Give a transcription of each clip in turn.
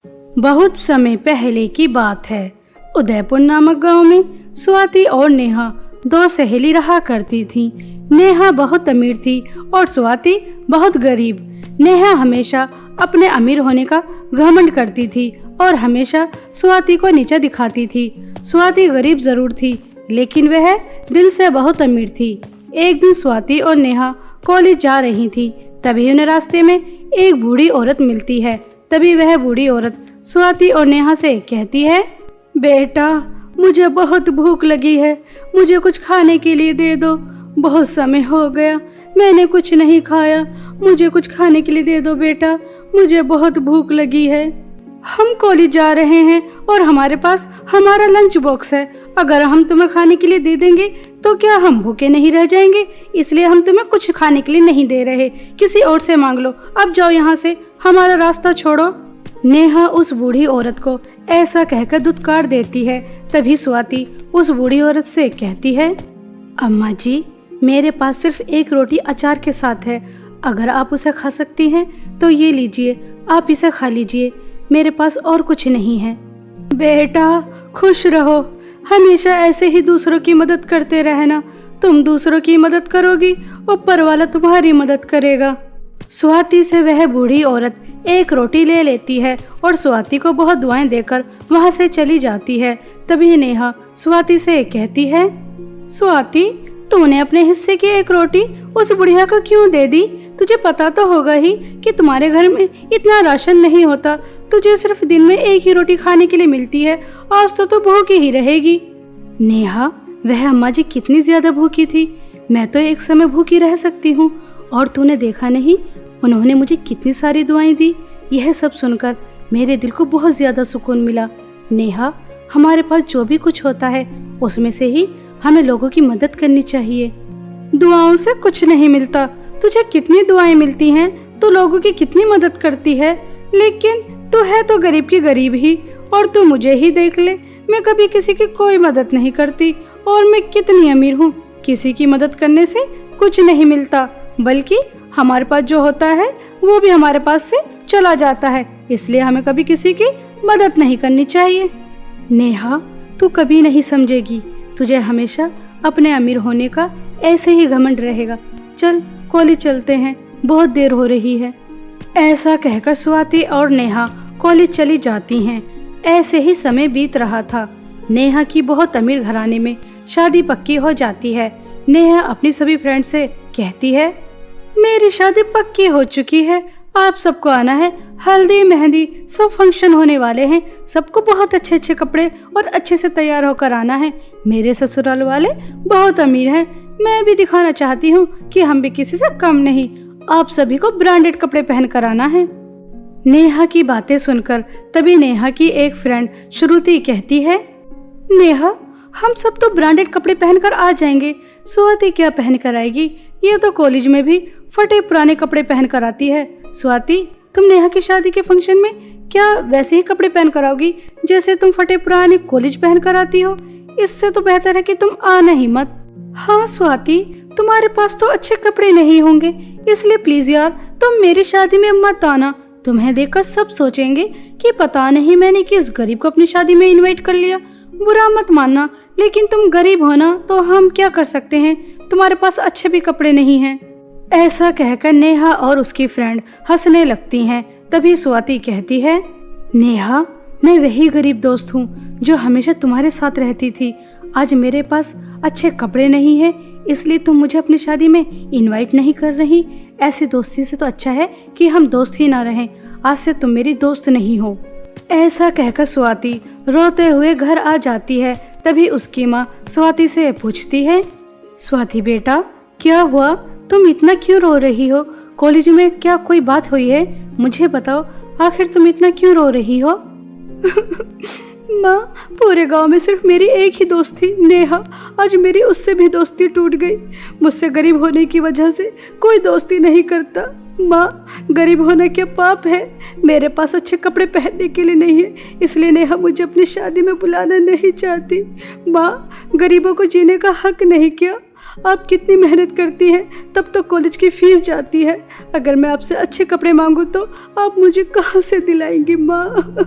बहुत समय पहले की बात है। उदयपुर नामक गांव में स्वाति और नेहा दो सहेली रहा करती थीं। नेहा बहुत अमीर थी और स्वाति बहुत गरीब। नेहा हमेशा अपने अमीर होने का घमंड करती थी और हमेशा स्वाति को नीचा दिखाती थी। स्वाति गरीब जरूर थी, लेकिन वह दिल से बहुत अमीर थी। एक दिन स्वाति और नेहा कॉलेज जा रही थी। तभी उन्हें रास्ते में एक बूढ़ी औरत मिलती है। तभी वह बूढ़ी औरत स्वाति और नेहा से कहती है, बेटा, मुझे बहुत भूख लगी है, मुझे कुछ खाने के लिए दे दो। बहुत समय हो गया, मैंने कुछ नहीं खाया, मुझे कुछ खाने के लिए दे दो बेटा, मुझे बहुत भूख लगी है। हम कॉलेज जा रहे हैं और हमारे पास हमारा लंच बॉक्स है। अगर हम तुम्हें खाने के लिए दे देंगे तो क्या हम भूखे नहीं रह जाएंगे? इसलिए हम तुम्हें कुछ खाने के लिए नहीं दे रहे, किसी और से मांग लो। अब जाओ यहाँ से, हमारा रास्ता छोड़ो। नेहा उस बूढ़ी औरत को ऐसा कहकर दुत्कार देती है। तभी स्वाति उस बूढ़ी औरत से कहती है, अम्मा जी, मेरे पास सिर्फ एक रोटी अचार के साथ है। अगर आप उसे खा सकती हैं तो ये लीजिए, आप इसे खा लीजिए, मेरे पास और कुछ नहीं है। बेटा, खुश रहो, हमेशा ऐसे ही दूसरों की मदद करते रहना। तुम दूसरों की मदद करोगी, ऊपर वाला तुम्हारी मदद करेगा। स्वाति से वह बूढ़ी औरत एक रोटी ले लेती है और स्वाति को बहुत दुआएं देकर वहां से चली जाती है। तभी नेहा स्वाति से कहती है, स्वाति, तूने अपने हिस्से की एक रोटी उस बुढ़िया को क्यों दे दी? तुझे पता तो होगा ही कि तुम्हारे घर में इतना राशन नहीं होता। तुझे सिर्फ दिन में एक ही रोटी खाने के लिए मिलती है। आज तो तू भूखी ही रहेगी। नेहा, वह अम्मा जी कितनी ज्यादा भूखी थी। मैं तो एक समय भूखी रह सकती हूँ, और तूने देखा नहीं, उन्होंने मुझे कितनी सारी दुआएं दी। यह सब सुनकर मेरे दिल को बहुत ज्यादा सुकून मिला। नेहा, हमारे पास जो भी कुछ होता है उसमें से ही हमें लोगों की मदद करनी चाहिए। दुआओं से कुछ नहीं मिलता। तुझे कितनी दुआएं मिलती हैं, तू लोगों की कितनी मदद करती है, लेकिन तू है तो गरीब की गरीब ही। और तू मुझे ही देख ले, मैं कभी किसी की कोई मदद नहीं करती, और मैं कितनी अमीर हूँ। किसी की मदद करने से कुछ नहीं मिलता, बल्कि हमारे पास जो होता है वो भी हमारे पास से चला जाता है। इसलिए हमें कभी किसी की मदद नहीं करनी चाहिए। नेहा, तू कभी नहीं समझेगी। तुझे हमेशा अपने अमीर होने का ऐसे ही घमंड रहेगा। चल, कॉलेज चलते हैं, बहुत देर हो रही है। ऐसा कहकर स्वाति और नेहा कॉलेज चली जाती हैं। ऐसे ही समय बीत रहा था। नेहा की बहुत अमीर घराने में शादी पक्की हो जाती है। नेहा अपनी सभी फ्रेंड से कहती है, मेरी शादी पक्की हो चुकी है, आप सबको आना है। हल्दी मेहंदी सब फंक्शन होने वाले हैं। सबको बहुत अच्छे अच्छे कपड़े और अच्छे से तैयार होकर आना है। मेरे ससुराल वाले बहुत अमीर हैं। मैं भी दिखाना चाहती हूँ कि हम भी किसी से कम नहीं। आप सभी को ब्रांडेड कपड़े पहन कर आना है। नेहा की बातें सुनकर तभी नेहा की एक फ्रेंड श्रुति कहती है, नेहा, हम सब तो ब्रांडेड कपड़े पहनकर आ जाएंगे, स्वाति क्या पहन कर आएगी? ये तो कॉलेज में भी फटे पुराने कपड़े पहन कर आती है। स्वाति, तुम नेहा की शादी के फंक्शन में क्या वैसे ही कपड़े पहन कर आओगी जैसे तुम फटे पुराने कॉलेज पहन कर आती हो? इससे तो बेहतर है कि तुम आना ही मत। हाँ स्वाति, तुम्हारे पास तो अच्छे कपड़े नहीं होंगे, इसलिए प्लीज यार तुम मेरी शादी में मत आना। तुम्हें देखकर सब सोचेंगे कि पता नहीं मैंने किस गरीब को अपनी शादी में इनवाइट कर लिया। बुरा मत मानना, लेकिन तुम गरीब हो ना, तो हम क्या कर सकते हैं? तुम्हारे पास अच्छे भी कपड़े नहीं हैं। ऐसा कहकर नेहा और उसकी फ्रेंड हंसने लगती हैं। तभी स्वाति कहती है, नेहा, मैं वही गरीब दोस्त हूँ जो हमेशा तुम्हारे साथ रहती थी। आज मेरे पास अच्छे कपड़े नहीं है, इसलिए तुम मुझे अपनी शादी में इनवाइट नहीं कर रही। ऐसी दोस्ती से तो अच्छा है कि हम दोस्त ही ना रहें। आज से तुम मेरी दोस्त नहीं हो। ऐसा कहकर स्वाति रोते हुए घर आ जाती है। तभी उसकी माँ स्वाति से पूछती है, स्वाति बेटा, क्या हुआ? तुम इतना क्यों रो रही हो? कॉलेज में क्या कोई बात हुई है? मुझे बताओ, आखिर तुम इतना क्यों रो रही हो? माँ, पूरे गांव में सिर्फ मेरी एक ही दोस्त थी, नेहा। आज मेरी उससे भी दोस्ती टूट गई। मुझसे गरीब होने की वजह से कोई दोस्ती नहीं करता। माँ, गरीब होना क्या पाप है? मेरे पास अच्छे कपड़े पहनने के लिए नहीं है, इसलिए नेहा मुझे अपनी शादी में बुलाना नहीं चाहती। माँ, गरीबों को जीने का हक नहीं क्या? आप कितनी मेहनत करती हैं, तब तो कॉलेज की फीस जाती है। अगर मैं आपसे अच्छे कपड़े मांगूं तो आप मुझे कहाँ से दिलाएंगी माँ?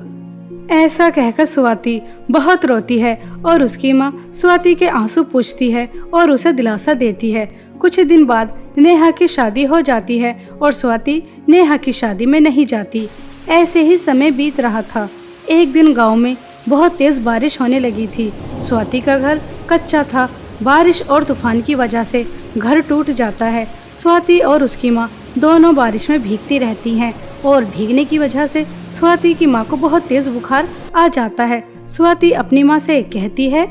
ऐसा कहकर स्वाति बहुत रोती है और उसकी माँ स्वाति के आंसू पूछती है और उसे दिलासा देती है। कुछ दिन बाद नेहा की शादी हो जाती है और स्वाति नेहा की शादी में नहीं जाती। ऐसे ही समय बीत रहा था। एक दिन गांव में बहुत तेज बारिश होने लगी थी। स्वाति का घर कच्चा था। बारिश और तूफान की वजह से घर टूट जाता है। स्वाति और उसकी माँ दोनों बारिश में भीगती रहती हैं और भीगने की वजह से स्वाति की माँ को बहुत तेज बुखार आ जाता है। स्वाति अपनी माँ से कहती है,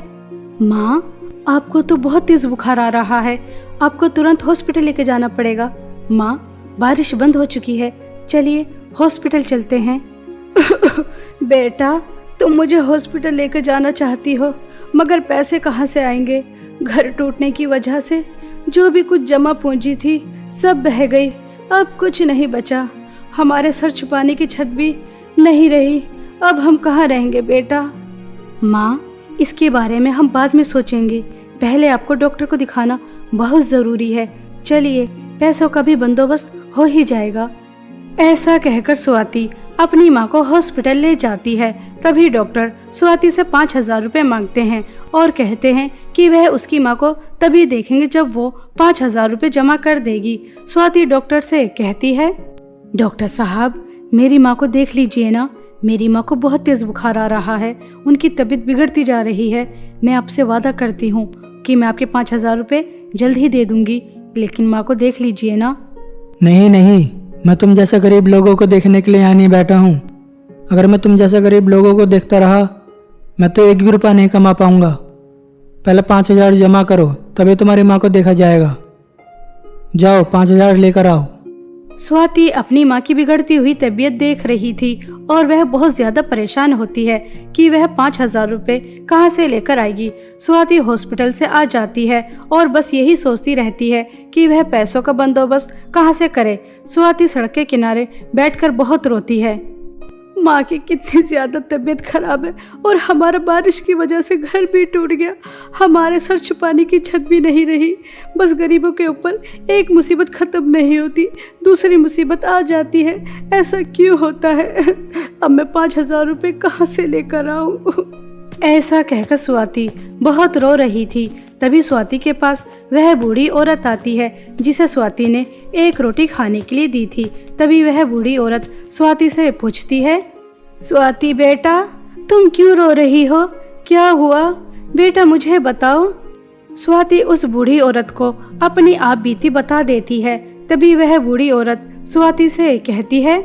माँ आपको तो बहुत तेज बुखार आ रहा है, आपको तुरंत हॉस्पिटल लेके जाना पड़ेगा। माँ बारिश बंद हो चुकी है, चलिए हॉस्पिटल चलते हैं। बेटा तुम मुझे हॉस्पिटल लेकर जाना चाहती हो, मगर पैसे कहाँ से आएंगे? घर टूटने की वजह से जो भी कुछ जमा पूंजी थी सब बह गई, अब कुछ नहीं बचा। हमारे सर छुपाने की छत भी नहीं रही, अब हम कहाँ रहेंगे बेटा? माँ इसके बारे में हम बाद में सोचेंगे, पहले आपको डॉक्टर को दिखाना बहुत ज़रूरी है। चलिए पैसों का भी बंदोबस्त हो ही जाएगा। ऐसा कहकर स्वाति अपनी माँ को हॉस्पिटल ले जाती है। तभी डॉक्टर स्वाति से 5,000 रुपये मांगते हैं और कहते हैं कि वह उसकी माँ को तभी देखेंगे जब वो 5,000 रुपये जमा कर देगी। स्वाति डॉक्टर से कहती है, डॉक्टर साहब मेरी माँ को देख लीजिए ना, मेरी माँ को बहुत तेज बुखार आ रहा है, उनकी तबीयत बिगड़ती जा रही है। मैं आपसे वादा करती हूँ कि मैं आपके 5,000 रुपये जल्द ही दे दूंगी, लेकिन माँ को देख लीजिए ना। नहीं नहीं, मैं तुम जैसे गरीब लोगों को देखने के लिए यहाँ नहीं बैठा हूँ। अगर मैं तुम जैसे गरीब लोगों को देखता रहा मैं तो एक भी रुपया नहीं कमा पाऊंगा। पहले 5,000 जमा करो, तभी तुम्हारी माँ को देखा जाएगा। जाओ 5,000 लेकर आओ। स्वाति अपनी माँ की बिगड़ती हुई तबीयत देख रही थी और वह बहुत ज्यादा परेशान होती है कि वह 5,000 रुपये कहाँ से लेकर आएगी। स्वाति हॉस्पिटल से आ जाती है और बस यही सोचती रहती है कि वह पैसों का बंदोबस्त कहाँ से करे। स्वाति सड़क के किनारे बैठकर बहुत रोती है। माँ की कितनी ज्यादा तबीयत खराब है और हमारा बारिश की वजह से घर भी टूट गया, हमारे सर छुपाने की छत भी नहीं रही। बस गरीबों के ऊपर एक मुसीबत खत्म नहीं होती, दूसरी मुसीबत आ जाती है। ऐसा क्यों होता है? अब मैं 5,000 रुपये कहाँ से लेकर आऊँ? ऐसा कहकर स्वाति बहुत रो रही थी। तभी स्वाति के पास वह बूढ़ी औरत आती है जिसे स्वाति ने एक रोटी खाने के लिए दी थी। तभी वह बूढ़ी औरत स्वाति से पूछती है, स्वाति बेटा तुम क्यों रो रही हो? क्या हुआ बेटा, मुझे बताओ। स्वाति उस बूढ़ी औरत को अपनी आप बीती बता देती है। तभी वह बूढ़ी औरत स्वाति से कहती है,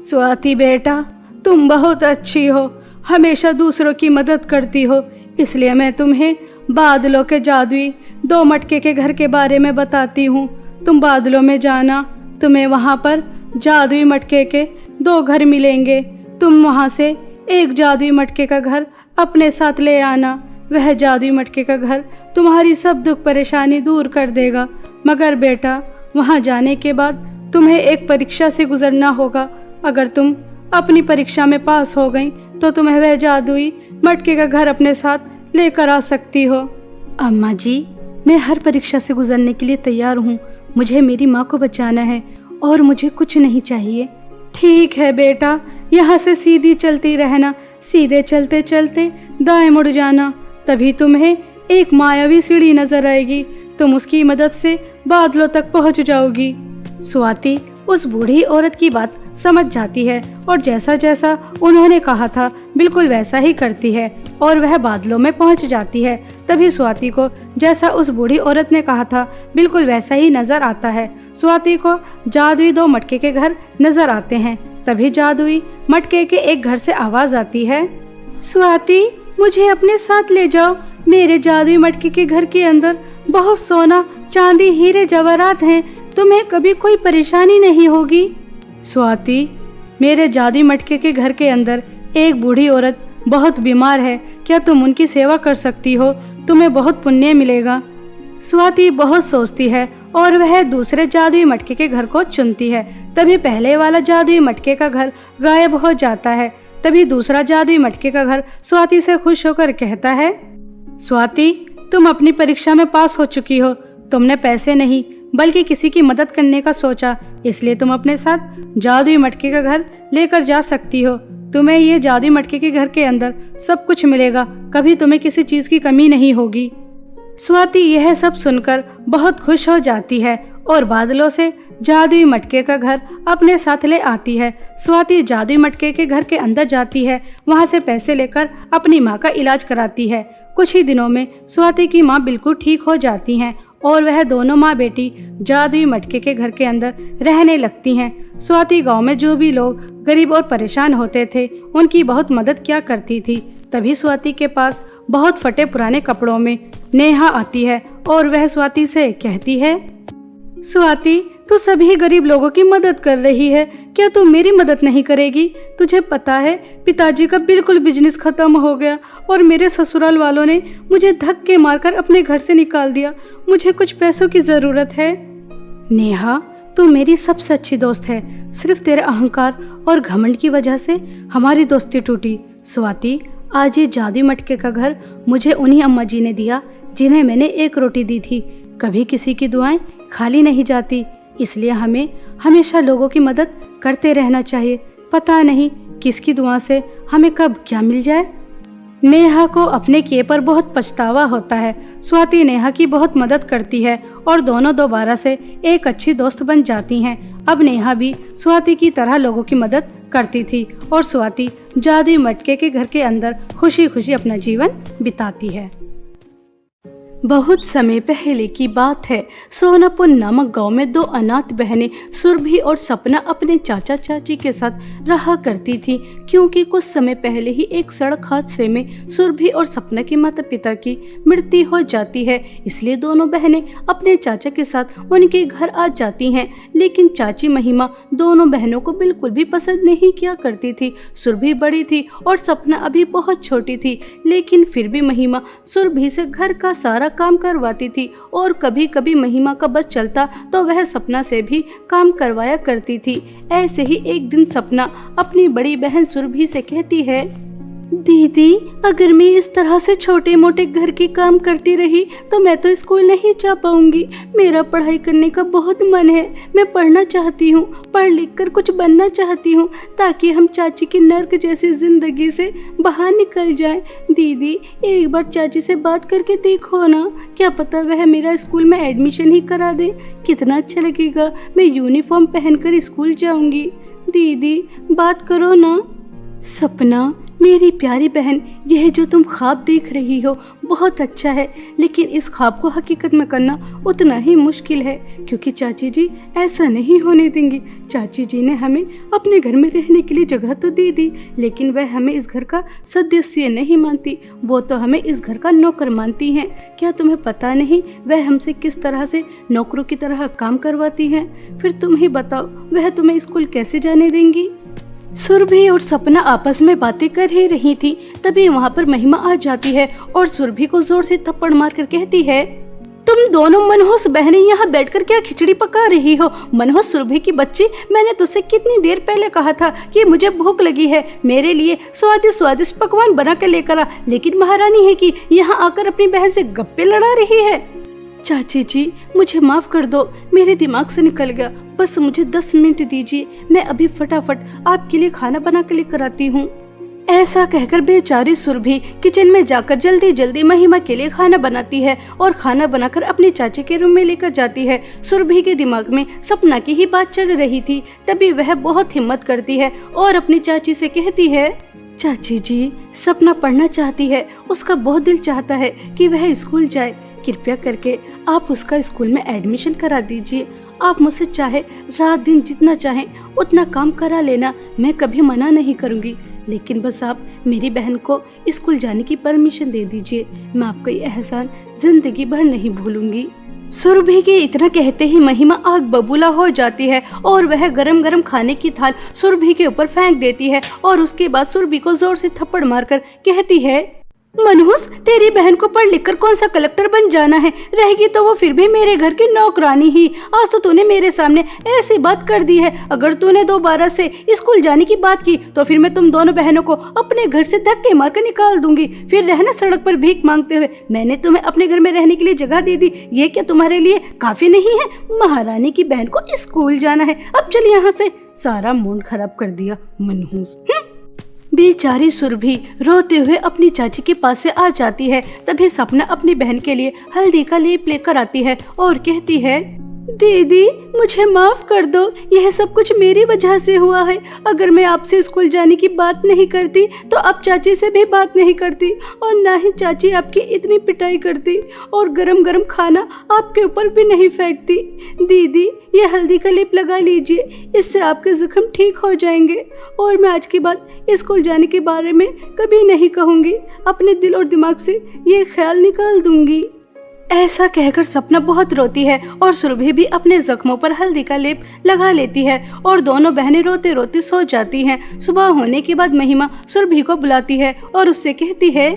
स्वाति बेटा तुम बहुत अच्छी हो, हमेशा दूसरों की मदद करती हो, इसलिए मैं तुम्हें बादलों के जादुई 2 मटके के घर के बारे में बताती हूँ। तुम बादलों में जाना, तुम्हें वहाँ पर जादुई मटके के 2 घर मिलेंगे। तुम वहाँ से एक जादुई मटके का घर अपने साथ ले आना। वह जादुई मटके का घर तुम्हारी सब दुख परेशानी दूर कर देगा। मगर बेटा वहाँ जाने के बाद तुम्हें एक परीक्षा से गुजरना होगा। अगर तुम अपनी परीक्षा में पास हो गई तो तुम्हें वह जादुई मटके का घर अपने साथ लेकर आ सकती हो। अम्मा जी मैं हर परीक्षा से गुजरने के लिए तैयार हूँ, मुझे मेरी माँ को बचाना है और मुझे कुछ नहीं चाहिए। ठीक है बेटा, यहाँ से सीधी चलती रहना, सीधे चलते चलते दाएं मुड़ जाना, तभी तुम्हें एक मायावी सीढ़ी नजर आएगी। तुम उसकी मदद से बादलों तक पहुँच जाओगी। स्वाति उस बूढ़ी औरत की बात समझ जाती है और जैसा जैसा उन्होंने कहा था बिल्कुल वैसा ही करती है और वह बादलों में पहुंच जाती है। तभी स्वाति को जैसा उस बूढ़ी औरत ने कहा था बिल्कुल वैसा ही नजर आता है। स्वाति को जादुई 2 मटके के घर नजर आते हैं। तभी जादुई मटके के एक घर से आवाज आती है, स्वाति मुझे अपने साथ ले जाओ, मेरे जादुई मटके के घर के अंदर बहुत सोना चांदी हीरे जवाहरात हैं, तुम्हें कभी कोई परेशानी नहीं होगी। स्वाति मेरे जादुई मटके के घर के अंदर एक बूढ़ी औरत बहुत बीमार है, क्या तुम उनकी सेवा कर सकती हो? तुम्हें बहुत पुण्य मिलेगा। स्वाति बहुत सोचती है और वह दूसरे जादुई मटके के घर को चुनती है। तभी पहले वाला जादुई मटके का घर गायब हो जाता है। तभी दूसरा जादुई मटके का घर स्वाति से खुश होकर कहता है, स्वाति तुम अपनी परीक्षा में पास हो चुकी हो, तुमने पैसे नहीं बल्कि किसी की मदद करने का सोचा, इसलिए तुम अपने साथ जादुई मटके का घर लेकर जा सकती हो। तुम्हें ये जादुई मटके के घर के अंदर सब कुछ मिलेगा, कभी तुम्हें किसी चीज की कमी नहीं होगी। स्वाति यह सब सुनकर बहुत खुश हो जाती है और बादलों से जादुई मटके का घर अपने साथ ले आती है। स्वाति जादुई मटके के घर के अंदर जाती है, वहां से पैसे लेकर अपनी माँ का इलाज कराती है। कुछ ही दिनों में स्वाति की माँ बिल्कुल ठीक हो जाती हैं और वह दोनों माँ बेटी जादुई मटके के घर के अंदर रहने लगती हैं। स्वाति गांव में जो भी लोग गरीब और परेशान होते थे उनकी बहुत मदद किया करती थी। तभी स्वाति के पास बहुत फटे पुराने कपड़ों में नेहा आती है और वह स्वाति से कहती है, स्वाति तू सभी गरीब लोगों की मदद कर रही है, क्या तू मेरी मदद नहीं करेगी? तुझे पता है पिताजी का बिल्कुल बिजनेस खत्म हो गया और मेरे ससुराल वालों ने मुझे धक्के मारकर अपने घर से निकाल दिया। मुझे कुछ पैसों की जरूरत है। नेहा तू मेरी सबसे अच्छी दोस्त है, सिर्फ तेरे अहंकार और घमंड की वजह से हमारी दोस्ती टूटी। स्वाति आज ये जादुई मटके का घर मुझे उन्हीं अम्मा जी ने दिया जिन्हें मैंने एक रोटी दी थी। कभी किसी की दुआएं खाली नहीं जाती, इसलिए हमें हमेशा लोगों की मदद करते रहना चाहिए। पता नहीं किसकी दुआ से हमें कब क्या मिल जाए। नेहा को अपने किए पर बहुत पछतावा होता है। स्वाति नेहा की बहुत मदद करती है और दोनों दोबारा से एक अच्छी दोस्त बन जाती हैं। अब नेहा भी स्वाति की तरह लोगों की मदद करती थी और स्वाति जादुई मटके के घर के अंदर खुशी खुशी अपना जीवन बिताती है। बहुत समय पहले की बात है। सोनापुर नामक गांव में दो अनाथ बहनें सुरभि और सपना अपने चाचा चाची के साथ रहा करती थी, क्योंकि कुछ समय पहले ही एक सड़क हादसे में सुरभि और सपना के माता पिता की मृत्यु हो जाती है। इसलिए दोनों बहनें अपने चाचा के साथ उनके घर आ जाती हैं। लेकिन चाची महिमा दोनों बहनों को बिल्कुल भी पसंद नहीं किया करती थी। सुरभि बड़ी थी और सपना अभी बहुत छोटी थी, लेकिन फिर भी महिमा सुरभि से घर का सारा काम करवाती थी और कभी कभी महिमा का बस चलता तो वह सपना से भी काम करवाया करती थी। ऐसे ही एक दिन सपना अपनी बड़ी बहन सुरभि से कहती है, दीदी अगर मैं इस तरह से छोटे मोटे घर के काम करती रही तो मैं तो स्कूल नहीं जा पाऊंगी। मेरा पढ़ाई करने का बहुत मन है, मैं पढ़ना चाहती हूँ, पढ़ लिख कर कुछ बनना चाहती हूँ ताकि हम चाची की नर्क जैसी जिंदगी से बाहर निकल जाएं। दीदी एक बार चाची से बात करके देखो ना, क्या पता वह मेरा स्कूल में एडमिशन ही करा दे। कितना अच्छा लगेगा, मैं यूनिफॉर्म पहनकर स्कूल जाऊंगी। दीदी बात करो ना। सपना मेरी प्यारी बहन, यह जो तुम ख्वाब देख रही हो बहुत अच्छा है, लेकिन इस ख्वाब को हकीकत में करना उतना ही मुश्किल है, क्योंकि चाची जी ऐसा नहीं होने देंगी। चाची जी ने हमें अपने घर में रहने के लिए जगह तो दे दी, लेकिन वह हमें इस घर का सदस्य नहीं मानती, वो तो हमें इस घर का नौकर मानती हैं। क्या तुम्हें पता नहीं वह हमसे किस तरह से नौकरों की तरह काम करवाती हैं? फिर तुम ही बताओ, वह तुम्हें स्कूल कैसे जाने देंगी? सुरभि और सपना आपस में बातें कर ही रही थी, तभी वहाँ पर महिमा आ जाती है और सुरभि को जोर से थप्पड़ मारकर कहती है, तुम दोनों मनहूस बहनें यहाँ बैठकर क्या खिचड़ी पका रही हो? मनहूस सुरभि की बच्ची, मैंने तुझसे कितनी देर पहले कहा था कि मुझे भूख लगी है, मेरे लिए स्वादिष्ट स्वादिष्ट पकवान बना कर लेकर आ, लेकिन महारानी है कि यहाँ आकर अपनी बहन से गप्पे लड़ा रही है। चाची जी मुझे माफ कर दो, मेरे दिमाग से निकल गया, बस मुझे 10 मिनट दीजिए, मैं अभी फटाफट आपके लिए खाना बना कर लेकर आती हूँ। ऐसा कहकर बेचारी सुरभि किचन में जाकर जल्दी जल्दी महिमा के लिए खाना बनाती है और खाना बनाकर अपने चाची के रूम में लेकर जाती है। सुरभि के दिमाग में सपना की ही बात चल रही थी, तभी वह बहुत हिम्मत करती है और अपनी चाची से कहती है, चाची जी सपना पढ़ना चाहती है, उसका बहुत दिल चाहता है कि वह स्कूल जाए, कृपया करके आप उसका स्कूल में एडमिशन करा दीजिए। आप मुझसे चाहे रात दिन जितना चाहें उतना काम करा लेना, मैं कभी मना नहीं करूंगी, लेकिन बस आप मेरी बहन को स्कूल जाने की परमिशन दे दीजिए, मैं आपका ये एहसान जिंदगी भर नहीं भूलूंगी। सुरभि के इतना कहते ही महिमा आग बबूला हो जाती है और वह गरम गरम खाने की थाल सुरभि के ऊपर फेंक देती है और उसके बाद सुरभि को जोर से थप्पड़ मारकर कहती है, मनहूस, तेरी बहन को पढ़ लिख कर कौन सा कलेक्टर बन जाना है, रहेगी तो वो फिर भी मेरे घर की नौकरानी ही। आज तो तूने मेरे सामने ऐसी बात कर दी है। अगर तूने दोबारा से स्कूल जाने की बात की तो फिर मैं तुम दोनों बहनों को अपने घर से धक्के मार कर निकाल दूंगी। फिर रहना सड़क पर भीख मांगते हुए। मैंने तुम्हें अपने घर में रहने के लिए जगह दे दी, ये क्या तुम्हारे लिए काफी नहीं है? महारानी की बहन को स्कूल जाना है, अब चल यहाँ से। सारा मूड खराब कर दिया मनहूस। बेचारी सुरभि रोते हुए अपनी चाची के पास से आ जाती है। तभी सपना अपनी बहन के लिए हल्दी का लेप लेकर आती है और कहती है, दीदी मुझे माफ कर दो, यह सब कुछ मेरी वजह से हुआ है। अगर मैं आपसे स्कूल जाने की बात नहीं करती तो आप चाची से भी बात नहीं करती, और ना ही चाची आपकी इतनी पिटाई करती और गरम गरम खाना आपके ऊपर भी नहीं फेंकती। दीदी ये हल्दी का लेप लगा लीजिए, इससे आपके जख्म ठीक हो जाएंगे। और मैं आज के बाद स्कूल जाने के बारे में कभी नहीं कहूँगी, अपने दिल और दिमाग से ये ख्याल निकाल दूंगी। ऐसा कहकर सपना बहुत रोती है और सुरभि भी अपने जख्मों पर हल्दी का लेप लगा लेती है और दोनों बहनें रोते रोते सो जाती हैं। सुबह होने के बाद महिमा सुरभि को बुलाती है और उससे कहती है,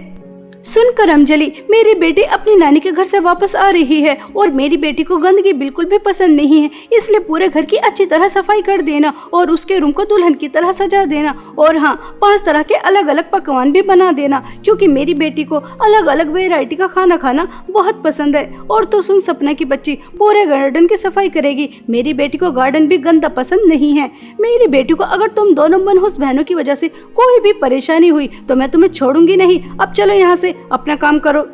सुन करमजली, मेरी बेटी अपनी नानी के घर से वापस आ रही है और मेरी बेटी को गंदगी बिल्कुल भी पसंद नहीं है, इसलिए पूरे घर की अच्छी तरह सफाई कर देना और उसके रूम को दुल्हन की तरह सजा देना। और हाँ, 5 तरह के अलग अलग पकवान भी बना देना, क्योंकि मेरी बेटी को अलग अलग वैरायटी का खाना खाना बहुत पसंद है। और तो सुन सपना की बच्ची, पूरे गार्डन की सफाई करेगी। मेरी बेटी को गार्डन भी गंदा पसंद नहीं है। मेरी बेटी को अगर तुम दोनों मनहूस बहनों की वजह से कोई भी परेशानी हुई तो मैं तुम्हें छोड़ूंगी नहीं। अब चलो यहाँ से, अपना काम करो।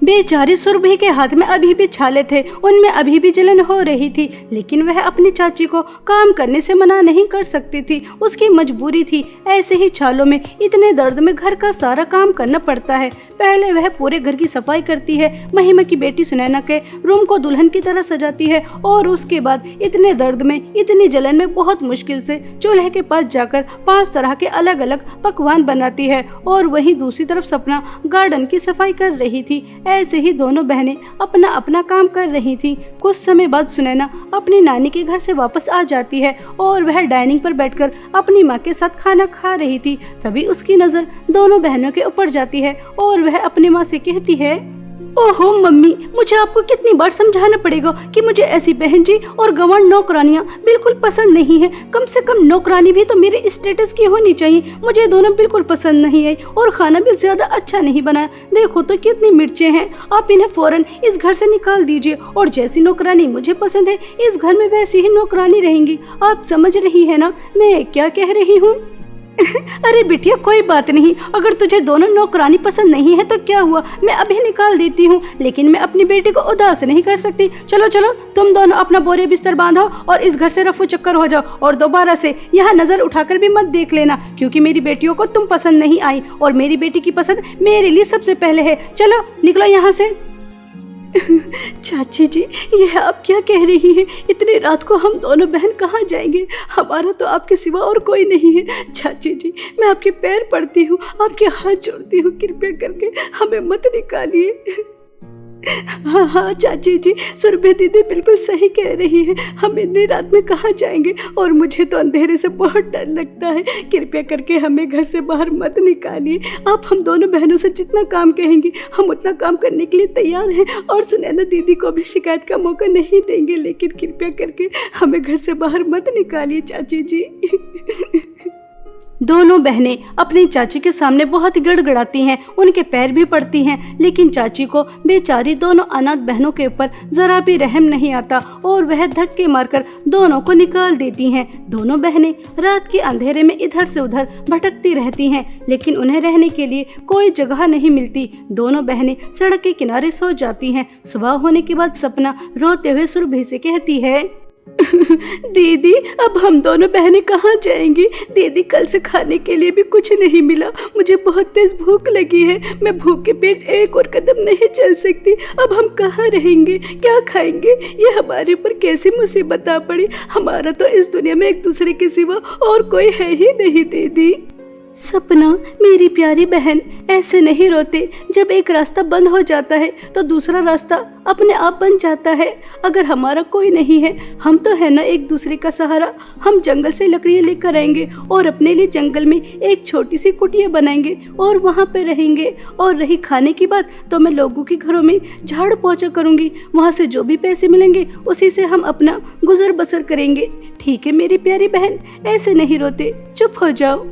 बेचारी सुरभि के हाथ में अभी भी छाले थे, उनमें अभी भी जलन हो रही थी, लेकिन वह अपनी चाची को काम करने से मना नहीं कर सकती थी, उसकी मजबूरी थी। ऐसे ही छालों में इतने दर्द में घर का सारा काम करना पड़ता है। पहले वह पूरे घर की सफाई करती है, महिमा की बेटी सुनैना के रूम को दुल्हन की तरह सजाती है, और उसके बाद इतने दर्द में, इतनी जलन में बहुत मुश्किल से चूल्हे के पास जाकर 5 तरह के अलग अलग पकवान बनाती है। और वहीं दूसरी तरफ सपना गार्डन की सफाई कर रही थी। ऐसे ही दोनों बहनें अपना अपना काम कर रही थीं। कुछ समय बाद सुनैना अपनी नानी के घर से वापस आ जाती है और वह डाइनिंग पर बैठकर अपनी माँ के साथ खाना खा रही थी। तभी उसकी नजर दोनों बहनों के ऊपर जाती है और वह अपनी माँ से कहती है, ओहो मम्मी, मुझे आपको कितनी बार समझाना पड़ेगा कि मुझे ऐसी बहन जी और गंवार नौकरानियां बिल्कुल पसंद नहीं है। कम से कम नौकरानी भी तो मेरे स्टेटस की होनी चाहिए। मुझे दोनों बिल्कुल पसंद नहीं है और खाना भी ज्यादा अच्छा नहीं बनाया। देखो तो कितनी मिर्चें हैं। आप इन्हें फौरन इस घर से निकाल दीजिए और जैसी नौकरानी मुझे पसंद है इस घर में वैसी ही नौकरानी रहेंगी। आप समझ रही है ना मैं क्या कह रही हूँ? अरे बिटिया कोई बात नहीं, अगर तुझे दोनों नौकरानी पसंद नहीं है तो क्या हुआ, मैं अभी निकाल देती हूँ, लेकिन मैं अपनी बेटी को उदास नहीं कर सकती। चलो चलो तुम दोनों अपना बोरे बिस्तर बांधो और इस घर से रफू चक्कर हो जाओ, और दोबारा से यहाँ नजर उठाकर भी मत देख लेना, क्योंकि मेरी बेटियों को तुम पसंद नहीं आई और मेरी बेटी की पसंद मेरे लिए सबसे पहले है। चलो निकलो यहाँ से। चाची जी, यह आप क्या कह रही हैं? इतनी रात को हम दोनों बहन कहाँ जाएंगे? हमारा तो आपके सिवा और कोई नहीं है। चाची जी, मैं आपके पैर पड़ती हूँ, आपके हाथ जोड़ती हूँ, कृपया करके हमें मत निकालिए। हाँ चाची जी, सुरभि दीदी बिल्कुल सही कह रही है। हम इतनी रात में कहाँ जाएंगे, और मुझे तो अंधेरे से बहुत डर लगता है। कृपया करके हमें घर से बाहर मत निकालिए। आप हम दोनों बहनों से जितना काम कहेंगी हम उतना काम करने के लिए तैयार हैं, और सुनैना दीदी को भी शिकायत का मौका नहीं देंगे, लेकिन कृपया करके हमें घर से बाहर मत निकालिए चाची जी। दोनों बहनें अपनी चाची के सामने बहुत गड़गड़ाती हैं, उनके पैर भी पड़ती हैं, लेकिन चाची को बेचारी दोनों अनाथ बहनों के ऊपर जरा भी रहम नहीं आता और वह धक्के मारकर दोनों को निकाल देती हैं। दोनों बहनें रात के अंधेरे में इधर से उधर भटकती रहती हैं, लेकिन उन्हें रहने के लिए कोई जगह नहीं मिलती। दोनों बहनें सड़क के किनारे सो जाती हैं। सुबह होने के बाद सपना रोते हुए सुरभि से कहती है, दीदी अब हम दोनों बहनें कहाँ जाएंगी? दीदी कल से खाने के लिए भी कुछ नहीं मिला, मुझे बहुत तेज भूख लगी है। मैं भूखे पेट एक और कदम नहीं चल सकती। अब हम कहाँ रहेंगे, क्या खाएंगे? ये हमारे ऊपर कैसी मुसीबत आ पड़ी। हमारा तो इस दुनिया में एक दूसरे के सिवा और कोई है ही नहीं दीदी। सपना मेरी प्यारी बहन, ऐसे नहीं रोते। जब एक रास्ता बंद हो जाता है तो दूसरा रास्ता अपने आप बन जाता है। अगर हमारा कोई नहीं है, हम तो है ना एक दूसरे का सहारा। हम जंगल से लकड़ियाँ लेकर आएंगे और अपने लिए जंगल में एक छोटी सी कुटिया बनाएंगे और वहाँ पे रहेंगे। और रही खाने की बात, तो मैं लोगों के घरों में झाड़ू पोंछा करूँगी। वहाँ से जो भी पैसे मिलेंगे उसी से हम अपना गुजर बसर करेंगे। ठीक है मेरी प्यारी बहन, ऐसे नहीं रोते, चुप हो जाओ।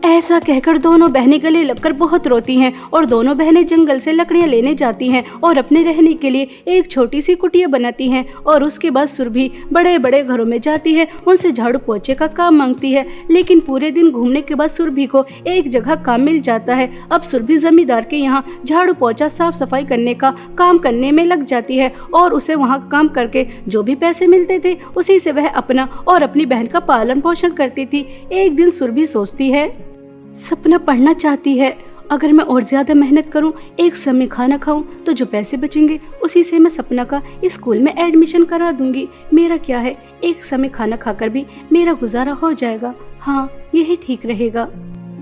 ऐसा कहकर दोनों बहनें गले लगकर बहुत रोती हैं और दोनों बहनें जंगल से लकड़ियां लेने जाती हैं और अपने रहने के लिए एक छोटी सी कुटिया बनाती हैं। और उसके बाद सुरभि बड़े बड़े घरों में जाती है, उनसे झाड़ू पोंछे का काम मांगती है। लेकिन पूरे दिन घूमने के बाद सुरभि को एक जगह काम मिल जाता है। अब सुरभि जमींदार के यहाँ झाड़ू पोंछा साफ सफाई करने का काम करने में लग जाती है और उसे वहाँ काम करके जो भी पैसे मिलते थे उसी से वह अपना और अपनी बहन का पालन पोषण करती थी। एक दिन सुरभि सोचती है, सपना पढ़ना चाहती है। अगर मैं और ज्यादा मेहनत करूं, एक समय खाना खाऊं, तो जो पैसे बचेंगे उसी से मैं सपना का स्कूल में एडमिशन करा दूंगी। मेरा क्या है, एक समय खाना खाकर भी मेरा गुजारा हो जाएगा। हाँ, यही ठीक रहेगा।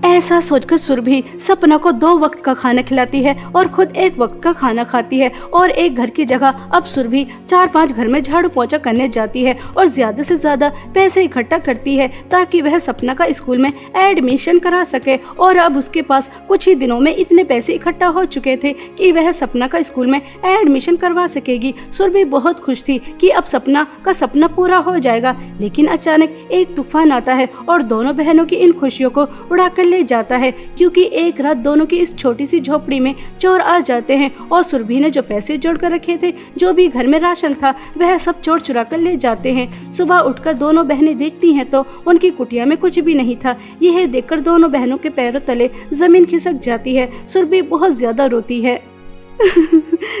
ऐसा सोचकर सुरभि सपना को 2 वक्त का खाना खिलाती है और खुद 1 वक्त का खाना खाती है। और एक घर की जगह अब सुरभि 4-5 घर में झाड़ू पोंछा करने जाती है और ज्यादा से ज्यादा पैसे इकट्ठा करती है ताकि वह सपना का स्कूल में एडमिशन करा सके। और अब उसके पास कुछ ही दिनों में इतने पैसे इकट्ठा हो चुके थे कि वह सपना का स्कूल में एडमिशन करवा सकेगी। सुरभि बहुत खुश थी कि अब सपना का सपना पूरा हो जाएगा। लेकिन अचानक एक तूफान आता है और दोनों बहनों की इन खुशियों को उड़ाकर ले जाता है, क्योंकि एक रात दोनों की इस छोटी सी झोपड़ी में चोर आ जाते हैं और सुरभि ने जो पैसे जोड़ कर रखे थे, जो भी घर में राशन था, वह सब चोर चुरा कर ले जाते हैं। सुबह उठकर दोनों बहनें देखती हैं तो उनकी कुटिया में कुछ भी नहीं था। यह देखकर दोनों बहनों के पैरों तले जमीन खिसक जाती है। सुरभि बहुत ज्यादा रोती है।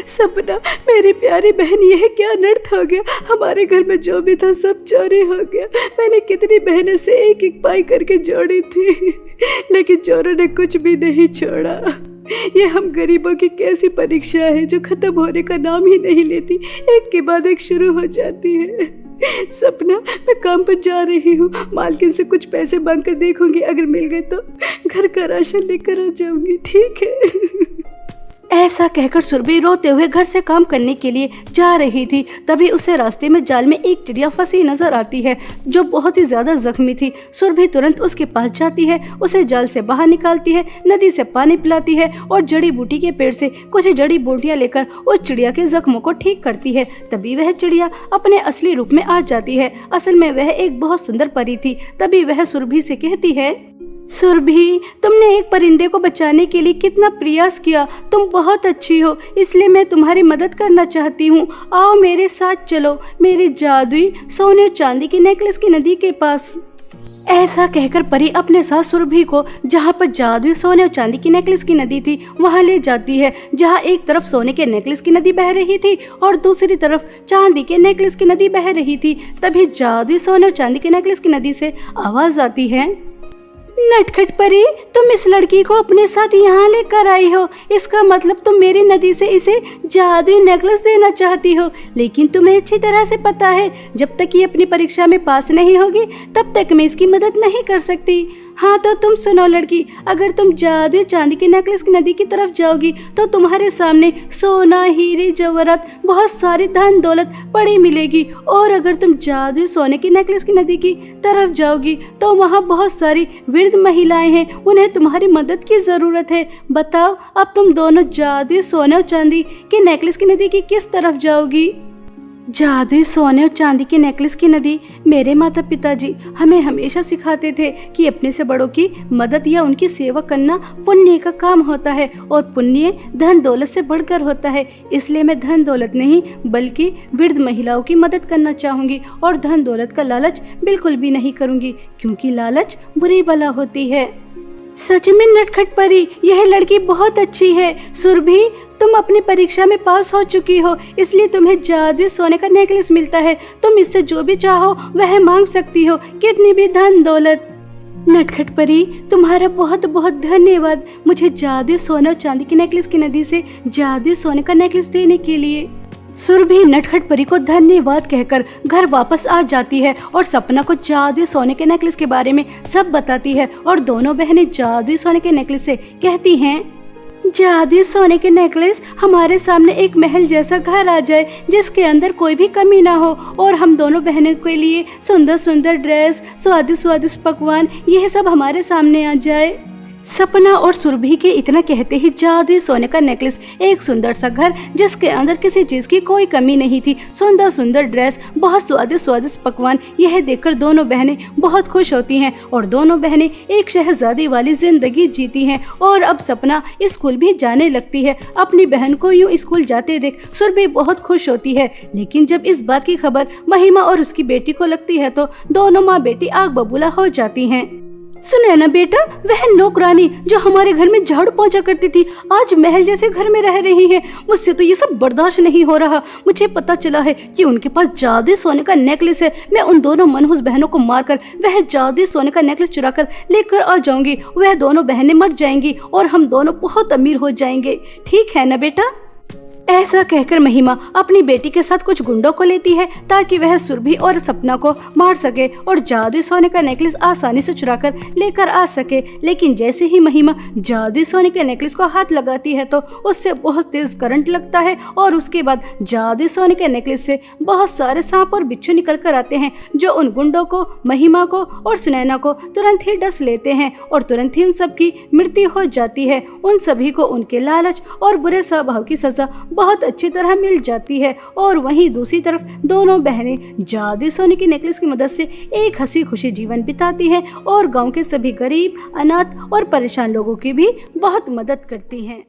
सपना मेरी प्यारी बहन, यह क्या अनर्थ हो गया। हमारे घर में जो भी था सब चोरी हो गया। मैंने कितनी बहनें से एक एक पाई करके जोड़ी थी, लेकिन चोरों ने कुछ भी नहीं छोड़ा। ये हम गरीबों की कैसी परीक्षा है जो खत्म होने का नाम ही नहीं लेती, एक के बाद एक शुरू हो जाती है। सपना, मैं काम पर जा रही हूँ, मालकिन से कुछ पैसे मांग कर देखूंगी, अगर मिल गए तो घर का राशन लेकर आ जाऊंगी, ठीक है। ऐसा कहकर सुरभि रोते हुए घर से काम करने के लिए जा रही थी। तभी उसे रास्ते में जाल में एक चिड़िया फंसी नजर आती है जो बहुत ही ज्यादा जख्मी थी। सुरभि तुरंत उसके पास जाती है, उसे जाल से बाहर निकालती है, नदी से पानी पिलाती है और जड़ी बूटी के पेड़ से कुछ जड़ी बूटियां लेकर उस चिड़िया के जख्मों को ठीक करती है। तभी वह चिड़िया अपने असली रूप में आ जाती है। असल में वह एक बहुत सुंदर परी थी। तभी वह सुरभि से कहती है, सुरभि, तुमने एक परिंदे को बचाने के लिए कितना प्रयास किया। तुम बहुत अच्छी हो, इसलिए मैं तुम्हारी मदद करना चाहती हूँ। आओ मेरे साथ चलो, मेरी जादुई सोने और चांदी की नेकलेस की नदी के पास। ऐसा कहकर परी अपने साथ सुरभि को जहाँ पर जादुई सोने और चांदी की नेकलेस की नदी थी वहाँ ले जाती है, जहाँ एक तरफ सोने के नेकलेस की नदी बह रही थी और दूसरी तरफ चांदी के नेकलेस की नदी बह रही थी। तभी जादुई सोने और चांदी की नेकलेस की नदी से आवाज आती है, नटखट परी, तुम इस लड़की को अपने साथ यहाँ लेकर आई हो। इसका मतलब तुम मेरी नदी से इसे जादुई नेकलेस देना चाहती हो। लेकिन तुम्हें अच्छी तरह से पता है, जब तक ये अपनी परीक्षा में पास नहीं होगी तब तक मैं इसकी मदद नहीं कर सकती। हाँ तो तुम सुनो लड़की, अगर तुम जादुई चांदी की नेकलेस की नदी की तरफ जाओगी तो तुम्हारे सामने सोना, हीरे, जवाहरात, बहुत सारी धन दौलत पड़ी मिलेगी। और अगर तुम जादुई सोने की नेकलेस की नदी की तरफ जाओगी तो वहाँ बहुत सारी वृद्ध महिलाएं हैं, उन्हें तुम्हारी मदद की जरूरत है। बताओ, अब तुम दोनों जादुई सोने और चांदी की नेकलेस की नदी की किस तरफ जाओगी? जादुई सोने और चांदी की नेकलेस की नदी, मेरे माता पिताजी हमें हमेशा सिखाते थे कि अपने से बड़ों की मदद या उनकी सेवा करना पुण्य का काम होता है और पुण्य धन दौलत से बढ़कर होता है। इसलिए मैं धन दौलत नहीं बल्कि वृद्ध महिलाओं की मदद करना चाहूंगी और धन दौलत का लालच बिल्कुल भी नहीं करूंगी, क्योंकि लालच बुरी बला होती है। सच में नटखट परी, यह लड़की बहुत अच्छी है। सुरभि, तुम अपनी परीक्षा में पास हो चुकी हो, इसलिए तुम्हें जादुई सोने का नेकलेस मिलता है। तुम इससे जो भी चाहो वह मांग सकती हो, कितनी भी धन दौलत। नटखट परी, तुम्हारा बहुत बहुत धन्यवाद मुझे जादुई सोने और चांदी की नेकलेस की नदी से जादुई सोने का नेकलेस देने के लिए। सुरभि नटखट परी को धन्यवाद कहकर घर वापस आ जाती है और सपना को जादुई सोने के नेकलेस के बारे में सब बताती है और दोनों बहनें जादुई सोने के नेकलेस से कहती हैं, जादुई सोने के नेकलेस, हमारे सामने एक महल जैसा घर आ जाए जिसके अंदर कोई भी कमी ना हो और हम दोनों बहनों के लिए सुंदर सुंदर ड्रेस, स्वादिष्ट स्वादिष्ट पकवान, यह सब हमारे सामने आ जाए। सपना और सुरभि के इतना कहते ही जादुई सोने का नेकलेस, एक सुंदर सा घर जिसके अंदर किसी चीज की कोई कमी नहीं थी, सुंदर सुंदर ड्रेस, बहुत स्वादिष्ट स्वादिष्ट पकवान, यह देखकर दोनों बहनें बहुत खुश होती हैं और दोनों बहनें एक शहजादी वाली जिंदगी जीती हैं। और अब सपना स्कूल भी जाने लगती है। अपनी बहन को यूं स्कूल जाते देख सुरभि बहुत खुश होती है, लेकिन जब इस बात की खबर महिमा और उसकी बेटी को लगती है तो दोनों माँ बेटी आग बबूला हो जाती हैं। सुने ना बेटा, वह नौकरानी जो हमारे घर में झाड़ू पोंछा करती थी आज महल जैसे घर में रह रही है। मुझसे तो ये सब बर्दाश्त नहीं हो रहा। मुझे पता चला है कि उनके पास जादुई सोने का नेकलेस है। मैं उन दोनों मनहूस बहनों को मारकर वह जादुई सोने का नेकलेस चुराकर लेकर आ जाऊंगी। वह दोनों बहनें मर जाएंगी और हम दोनों बहुत अमीर हो जाएंगे। ठीक है ना बेटा? ऐसा कहकर महिमा अपनी बेटी के साथ कुछ गुंडों को लेती है ताकि वह सुरभि और सपना को मार सके और जादुई सोने का नेकलेस आसानी से चुराकर लेकर आ सके। लेकिन जैसे ही महिमा जादुई सोने के नेकलेस को हाथ लगाती है तो उससे बहुत तेज करंट लगता है और उसके बाद जादुई सोने के नेकलेस से बहुत सारे सांप और बिच्छू निकल कर आते हैं जो उन गुंडों को, महिमा को और सुनैना को तुरंत ही डस लेते हैं और तुरंत ही उन सबकी मृत्यु हो जाती है। उन सभी को उनके लालच और बुरे स्वभाव की सजा बहुत अच्छी तरह मिल जाती है। और वहीं दूसरी तरफ दोनों बहनें जादुई सोने की नेकलेस की मदद से एक हंसी खुशी जीवन बिताती हैं और गांव के सभी गरीब, अनाथ और परेशान लोगों की भी बहुत मदद करती हैं।